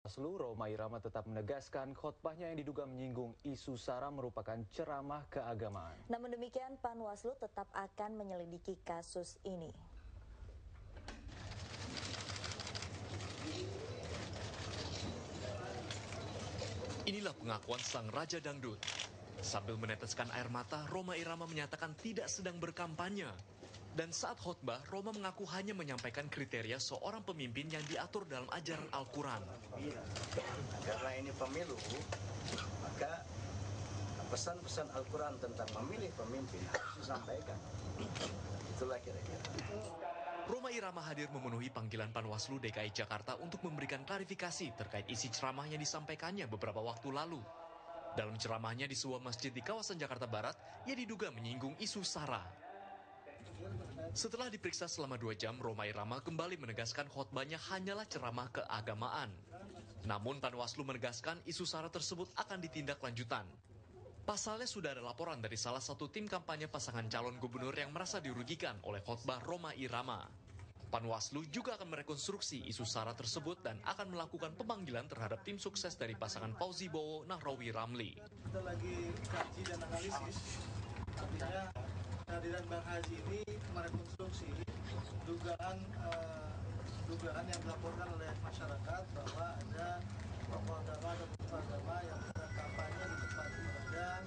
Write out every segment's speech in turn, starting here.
Bawaslu Rhoma Irama tetap menegaskan khotbahnya yang diduga menyinggung isu SARA merupakan ceramah keagamaan. Namun demikian, Panwaslu tetap akan menyelidiki kasus ini. Inilah pengakuan sang Raja Dangdut. Sambil meneteskan air mata, Rhoma Irama menyatakan tidak sedang berkampanye. Dan saat khotbah, Rhoma mengaku hanya menyampaikan kriteria seorang pemimpin yang diatur dalam ajaran Al-Quran. Karena ini pemilu, maka pesan-pesan Al-Quran tentang memilih pemimpin harus disampaikan. Itulah kira-kira. Rhoma Irama hadir memenuhi panggilan Panwaslu DKI Jakarta untuk memberikan klarifikasi terkait isi ceramah yang disampaikannya beberapa waktu lalu. Dalam ceramahnya di sebuah masjid di kawasan Jakarta Barat, ia diduga menyinggung isu SARA. Setelah diperiksa selama 2 jam, Rhoma Irama kembali menegaskan khotbahnya hanyalah ceramah keagamaan. Namun Panwaslu menegaskan isu SARA tersebut akan ditindak lanjutan. Pasalnya sudah ada laporan dari salah satu tim kampanye pasangan calon gubernur yang merasa dirugikan oleh khotbah Rhoma Irama. Panwaslu juga akan merekonstruksi isu SARA tersebut dan akan melakukan pemanggilan terhadap tim sukses dari pasangan Fauzi Bowo Nahrawi Ramli. Kita lagi kaji dan analisis, artinya kehadiran Bang Haji ini merekonstruksi dugaan yang dilaporkan oleh masyarakat bahwa ada tokoh agama atau tokoh agama yang berkampanye di tempat ibadah.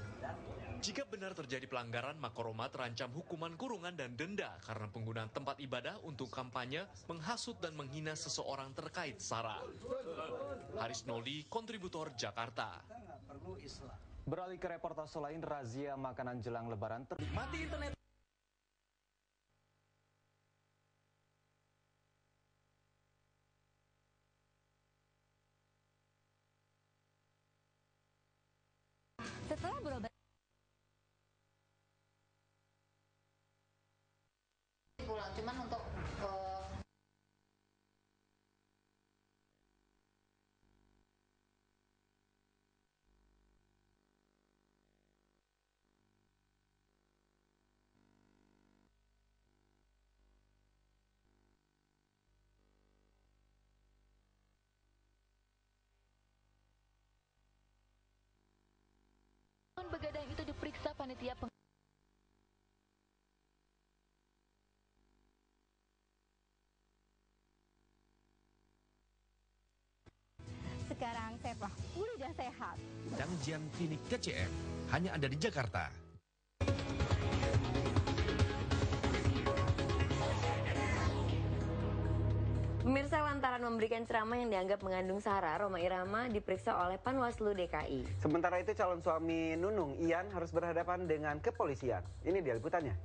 Jika benar terjadi pelanggaran, maka Rhoma terancam hukuman kurungan dan denda karena penggunaan tempat ibadah untuk kampanye, menghasut dan menghina seseorang terkait SARA. Haris Noli, kontributor Jakarta. Beralih ke reportase lain, razia makanan jelang Lebaran Mati internet. Setelah berobat pulang, cuman untuk begadang itu diperiksa panitia sekarang saya telah pulih dan sehat. Dangjian Klinik TCM hanya ada di Jakarta. Pemirsa, lantaran memberikan ceramah yang dianggap mengandung SARA, Rhoma Irama diperiksa oleh Panwaslu DKI. Sementara itu calon suami Nunung, Ian, harus berhadapan dengan kepolisian. Ini dia liputannya.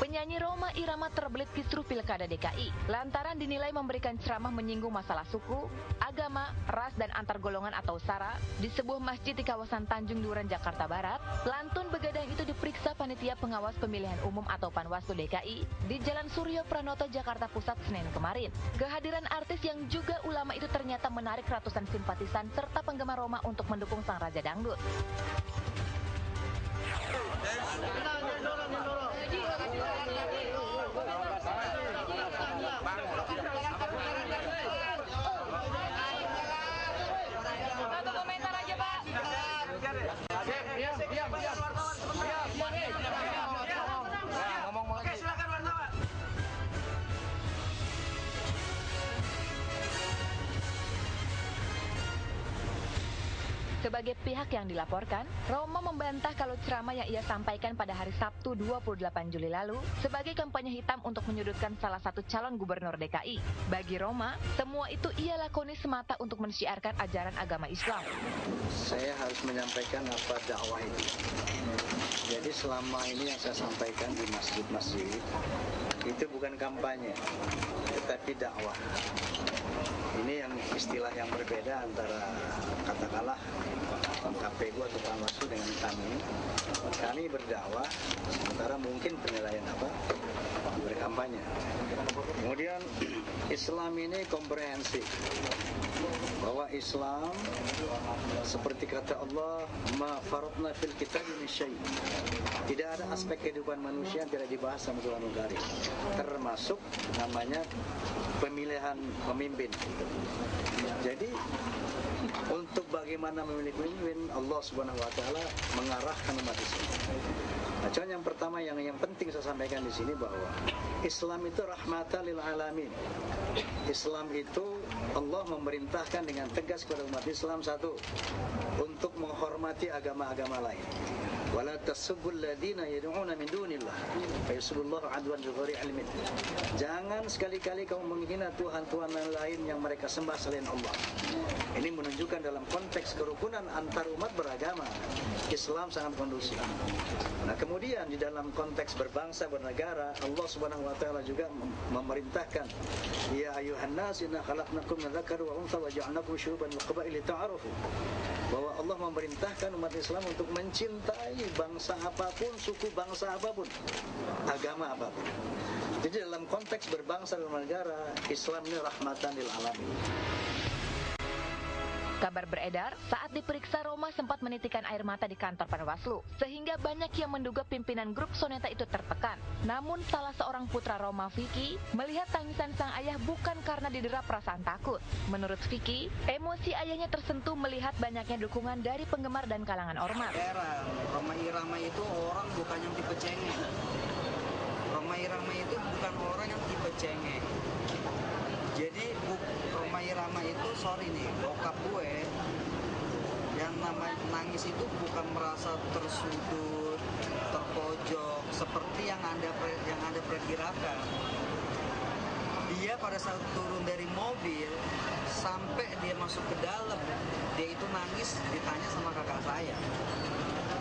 Penyanyi Rhoma Irama terbelit kisruh Pilkada DKI lantaran dinilai memberikan ceramah menyinggung masalah suku, agama, ras, dan antar golongan atau SARA di sebuah masjid di kawasan Tanjung Duren, Jakarta Barat. Lantun begadang itu diperiksa panitia pengawas pemilihan umum atau Panwaslu DKI di Jalan Suryo Pranoto, Jakarta Pusat, Senin kemarin. Kehadiran artis yang juga ulama itu ternyata menarik ratusan simpatisan serta penggemar Rhoma untuk mendukung sang Raja Dangdut. Satu komentar aja, Pak. Oke, silakan wartawan. Sebagai pihak yang dilaporkan, Rhoma membantah kalau ceramah yang ia sampaikan pada hari Sabtu 28 Juli lalu sebagai kampanye hitam untuk menyudutkan salah satu calon gubernur DKI. Bagi Rhoma, semua itu ia lakoni semata untuk mensiarkan ajaran agama Islam. Saya harus menyampaikan apa dakwah itu. Jadi selama ini yang saya sampaikan di masjid-masjid itu bukan kampanye, tetapi dakwah. Ini yang istilah yang berbeda antara katakanlah KPU atau Panwaslu dengan kami. Kami berdakwah, sementara mungkin penilaian berkampanye. Kemudian Islam ini komprehensif. Bahwa Islam seperti kata Allah, ma faratna fil kitab min syai'. Tidak ada aspek kehidupan manusia yang tidak dibahas sama Tuhan garis. Termasuk namanya pemilihan pemimpin. Jadi untuk bagaimana memilih pemimpin, Allah Subhanahu wa taala mengarahkan umat Islam. Nah, contoh yang pertama yang penting saya sampaikan di sini bahwa Islam itu rahmatan lil alamin. Islam itu Allah memerintahkan dengan tegas kepada umat Islam, satu, untuk menghormati agama-agama lain. Wala tasubbul ladina yad'una min dunillah fa yasubullahu adwan bighairi ilmin. Jangan sekali-kali kamu menghina tuhan-tuhan lain yang mereka sembah selain Allah. Ini menunjukkan dalam konteks kerukunan antar umat beragama, Islam sangat kondusif. Nah, kemudian di dalam konteks berbangsa bernegara, Allah Subhanahu wa taala juga memerintahkan, ya ayuhan nas inna khalaqnakum min dzakari wa untha wa ja'alnakum syu'uban wa qabaila lita'arafu. Bahwa Allah memerintahkan umat Islam untuk mencintai bangsa apapun, suku bangsa apapun, agama apapun. Jadi dalam konteks berbangsa dan bernegara, Islam ini rahmatan lil alamin. Kabar beredar, saat diperiksa Roma sempat menitikan air mata di kantor Panwaslu, sehingga banyak yang menduga pimpinan grup Soneta itu tertekan. Namun salah seorang putra Roma, Vicky, melihat tangisan sang ayah bukan karena didera perasaan takut. Menurut Vicky, emosi ayahnya tersentuh melihat banyaknya dukungan dari penggemar dan kalangan ormas. Roma Irama itu orang bukan yang tipe cengeng. Roma Irama itu bukan orang yang tipe cengeng. Jadi Roma Irama itu, sorry nih, bokap gue yang namanya nangis itu bukan merasa tersudut, terpojok seperti yang Anda perkirakan. Dia pada saat turun dari mobil sampai dia masuk ke dalam, dia itu nangis, ditanya sama kakak saya,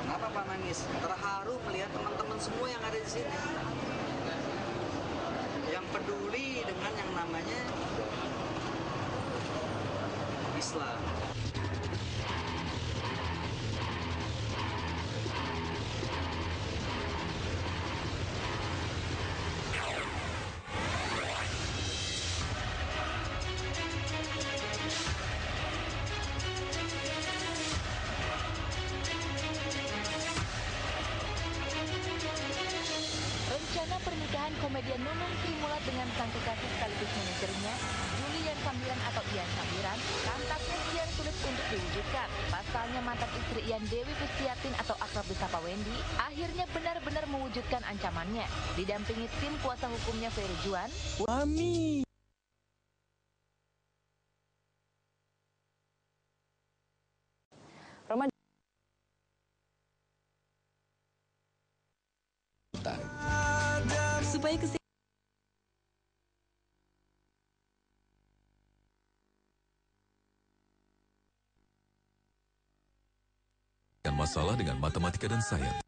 kenapa Pak nangis? Terharu melihat teman-teman semua yang ada di sini, yang peduli dengan yang namanya Islam. Rencana pernikahan komedian Nunung Sri Mulat dengan sang kekasih sekaligus manajernya, Julian Sambiran atau Ian Sambiran, tampaknya kian sulit untuk diwujudkan. Pasalnya mantan istri Ian, Dewi Kustiatin atau akrab disapa Wendy, akhirnya benar-benar mewujudkan ancamannya. Didampingi tim kuasa hukumnya Ferry Juan, Mami. Supaya masalah dengan matematika dan sains.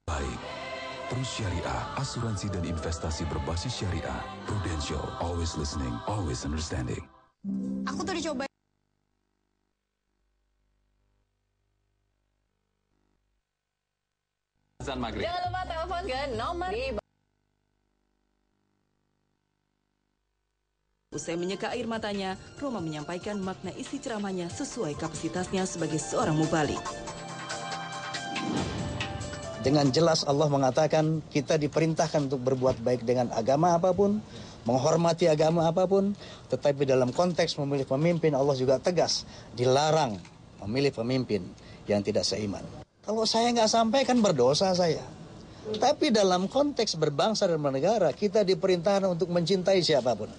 Baik. Terus Syariah, asuransi dan investasi berbasis syariah. Prudential, always listening, always understanding. aku tuh dicoba. Azan maghrib. Jangan lupa telepon ke nomor di. Usai menyeka air matanya, Roma menyampaikan makna isi ceramahnya sesuai kapasitasnya sebagai seorang mubalik. Dengan jelas Allah mengatakan kita diperintahkan untuk berbuat baik dengan agama apapun, menghormati agama apapun, tetapi dalam konteks memilih pemimpin Allah juga tegas, dilarang memilih pemimpin yang tidak seiman. Kalau saya nggak sampaikan berdosa saya. Tapi dalam konteks berbangsa dan bernegara, kita diperintahkan untuk mencintai siapapun.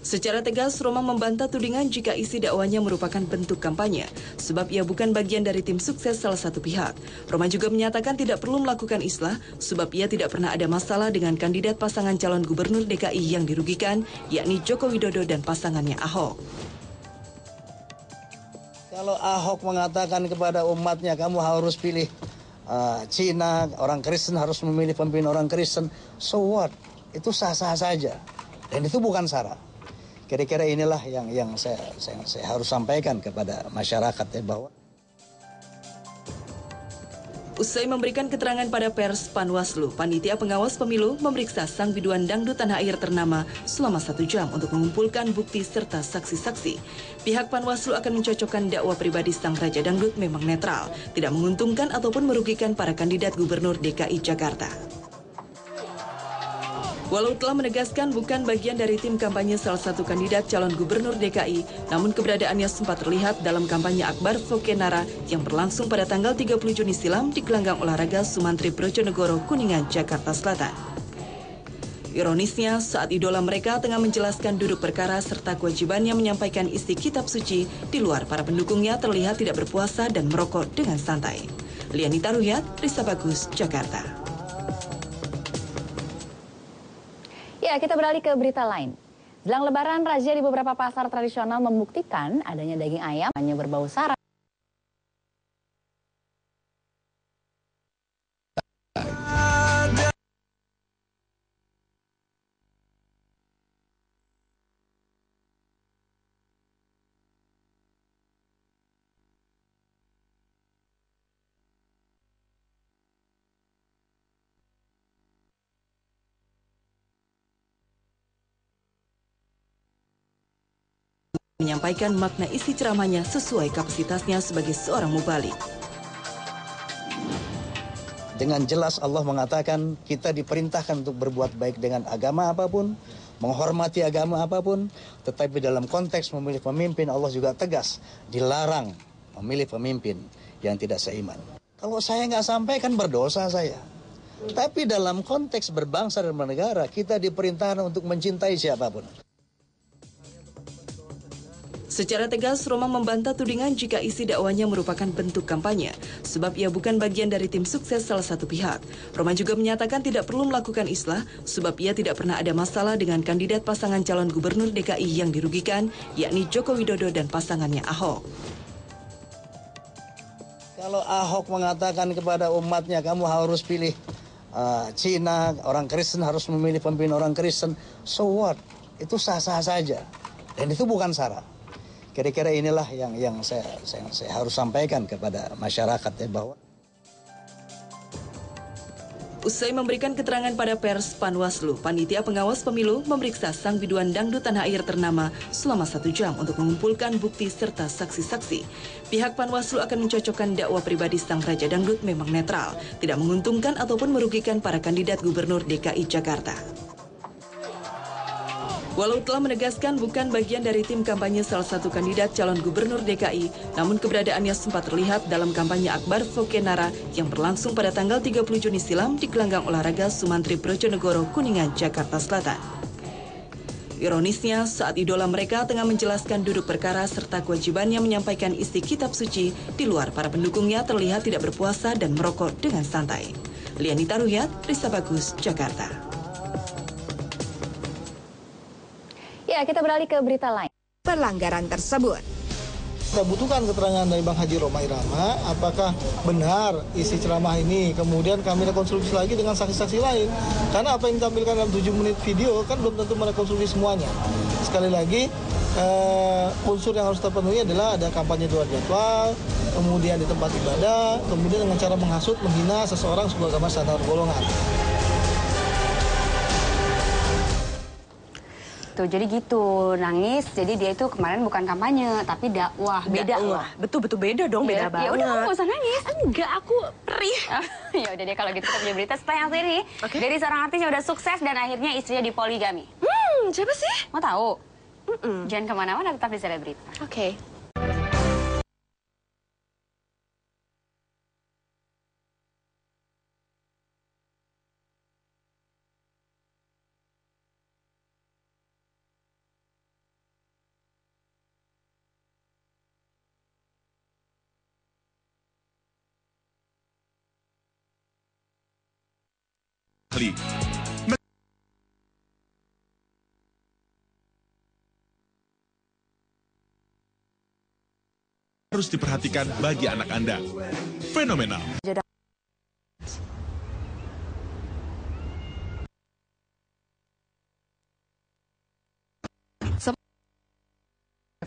Secara tegas, Roma membantah tudingan jika isi dakwanya merupakan bentuk kampanye, sebab ia bukan bagian dari tim sukses salah satu pihak. Roma juga menyatakan tidak perlu melakukan islah, sebab ia tidak pernah ada masalah dengan kandidat pasangan calon gubernur DKI yang dirugikan, yakni Joko Widodo dan pasangannya Ahok. Kalau Ahok mengatakan kepada umatnya, kamu harus pilih Cina, orang Kristen harus memilih pemimpin orang Kristen, so what? Itu sah-sah saja. Dan itu bukan sara. Kira-kira inilah yang saya harus sampaikan kepada masyarakat ya, bahwa usai memberikan keterangan pada pers, Panwaslu, panitia pengawas pemilu memeriksa sang biduan dangdut tanah air ternama selama 1 jam untuk mengumpulkan bukti serta saksi-saksi. Pihak Panwaslu akan mencocokkan dakwa pribadi sang raja dangdut memang netral, tidak menguntungkan ataupun merugikan para kandidat gubernur DKI Jakarta. Walau telah menegaskan bukan bagian dari tim kampanye salah satu kandidat calon gubernur DKI, namun keberadaannya sempat terlihat dalam kampanye Akbar Fokenara yang berlangsung pada tanggal 30 Juni silam di gelanggang olahraga Sumantri Brojonegoro, Kuningan, Jakarta Selatan. Ironisnya, saat idola mereka tengah menjelaskan duduk perkara serta kewajibannya menyampaikan isi kitab suci, di luar para pendukungnya terlihat tidak berpuasa dan merokok dengan santai. Lianita Ruhyat, Risa Bagus, Jakarta. Ya, kita beralih ke berita lain. Jelang Lebaran, razia di beberapa pasar tradisional membuktikan adanya daging ayam hanya berbau sara. Menyampaikan makna isi ceramahnya sesuai kapasitasnya sebagai seorang mubalik. dengan jelas Allah mengatakan kita diperintahkan untuk berbuat baik dengan agama apapun, menghormati agama apapun, tetapi dalam konteks memilih pemimpin Allah juga tegas, dilarang memilih pemimpin yang tidak seiman. Kalau saya nggak sampaikan berdosa saya. Tapi dalam konteks berbangsa dan bernegara, kita diperintahkan untuk mencintai siapapun. Secara tegas, Roma membantah tudingan jika isi dakwanya merupakan bentuk kampanye, sebab ia bukan bagian dari tim sukses salah satu pihak. Roma juga menyatakan tidak perlu melakukan islah, sebab ia tidak pernah ada masalah dengan kandidat pasangan calon gubernur DKI yang dirugikan, yakni Joko Widodo dan pasangannya Ahok. Kalau Ahok mengatakan kepada umatnya, kamu harus pilih Cina, orang Kristen harus memilih pemimpin orang Kristen, so what? Itu sah-sah saja. Dan itu bukan sara. Kira-kira inilah yang saya harus sampaikan kepada masyarakat ya, bahwa usai memberikan keterangan pada pers, Panwaslu, panitia pengawas pemilu, memeriksa sang biduan dangdut tanah air ternama selama 1 jam untuk mengumpulkan bukti serta saksi-saksi. Pihak Panwaslu akan mencocokkan dakwa pribadi sang raja dangdut memang netral, tidak menguntungkan ataupun merugikan para kandidat gubernur DKI Jakarta. Walau telah menegaskan bukan bagian dari tim kampanye salah satu kandidat calon gubernur DKI, namun keberadaannya sempat terlihat dalam kampanye Akbar Fokenara yang berlangsung pada tanggal 30 Juni silam di gelanggang olahraga Sumantri Brojonegoro, Kuningan, Jakarta Selatan. Ironisnya, saat idola mereka tengah menjelaskan duduk perkara serta kewajibannya menyampaikan isi kitab suci, di luar para pendukungnya terlihat tidak berpuasa dan merokok dengan santai. Lianita Ruhyat, Risa Bagus, Jakarta. Ya, kita beralih ke berita lain. Pelanggaran tersebut. Kita butuhkan keterangan dari Bang Haji Roma Irama, apakah benar isi ceramah ini, kemudian kami rekonstruksi lagi dengan saksi-saksi lain. Karena apa yang ditampilkan dalam 7 menit video kan belum tentu merekonstruksi semuanya. Sekali lagi, unsur yang harus terpenuhi adalah ada kampanye di luar jadwal, kemudian di tempat ibadah, kemudian dengan cara menghasut, menghina seseorang, suku agama, standar golongan. Tuh, jadi gitu, nangis. Jadi dia itu kemarin bukan kampanye, tapi dakwah. Beda loh. Betul-betul beda dong, beda banget. Ya udah, kamu gak usah nangis. Enggak, aku perih. Ya udah deh, kalau gitu kita punya berita setelah yang satu ini. Dari seorang artis yang udah sukses dan akhirnya istrinya dipoligami. Siapa sih? Mau tahu? Jangan kemana-mana, tetap di Selebrita. Oke. Harus diperhatikan bagi anak Anda. Fenomenal.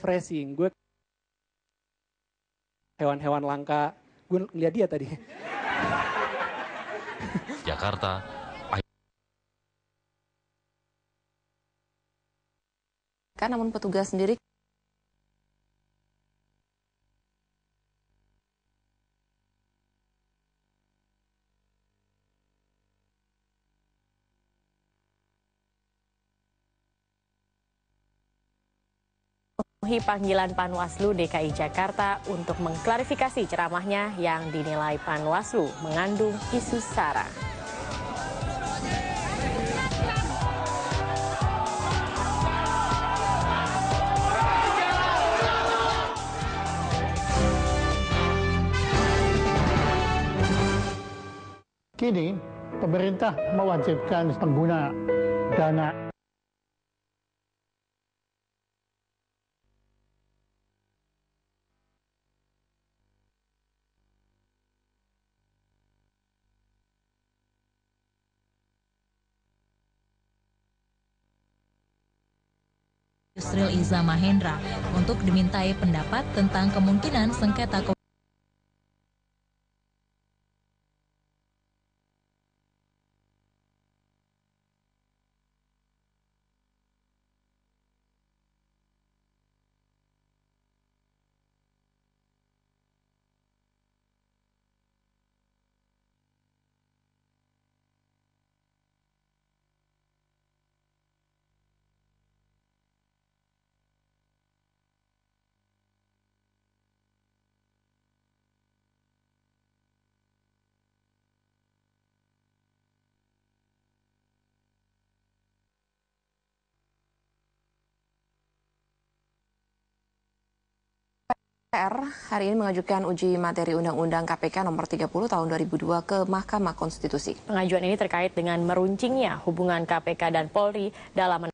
refreshing. Gue hewan-hewan langka, gue lihat dia tadi. Jakarta, namun petugas sendiri memenuhi panggilan Panwaslu DKI Jakarta untuk mengklarifikasi ceramahnya yang dinilai Panwaslu mengandung isu SARA. Kini, pemerintah mewajibkan pengguna dana Yusril Iza Mahendra untuk dimintai pendapat tentang kemungkinan sengketa DPR hari ini mengajukan uji materi Undang-Undang KPK nomor 30 tahun 2002 ke Mahkamah Konstitusi. Pengajuan ini terkait dengan meruncingnya hubungan KPK dan Polri dalam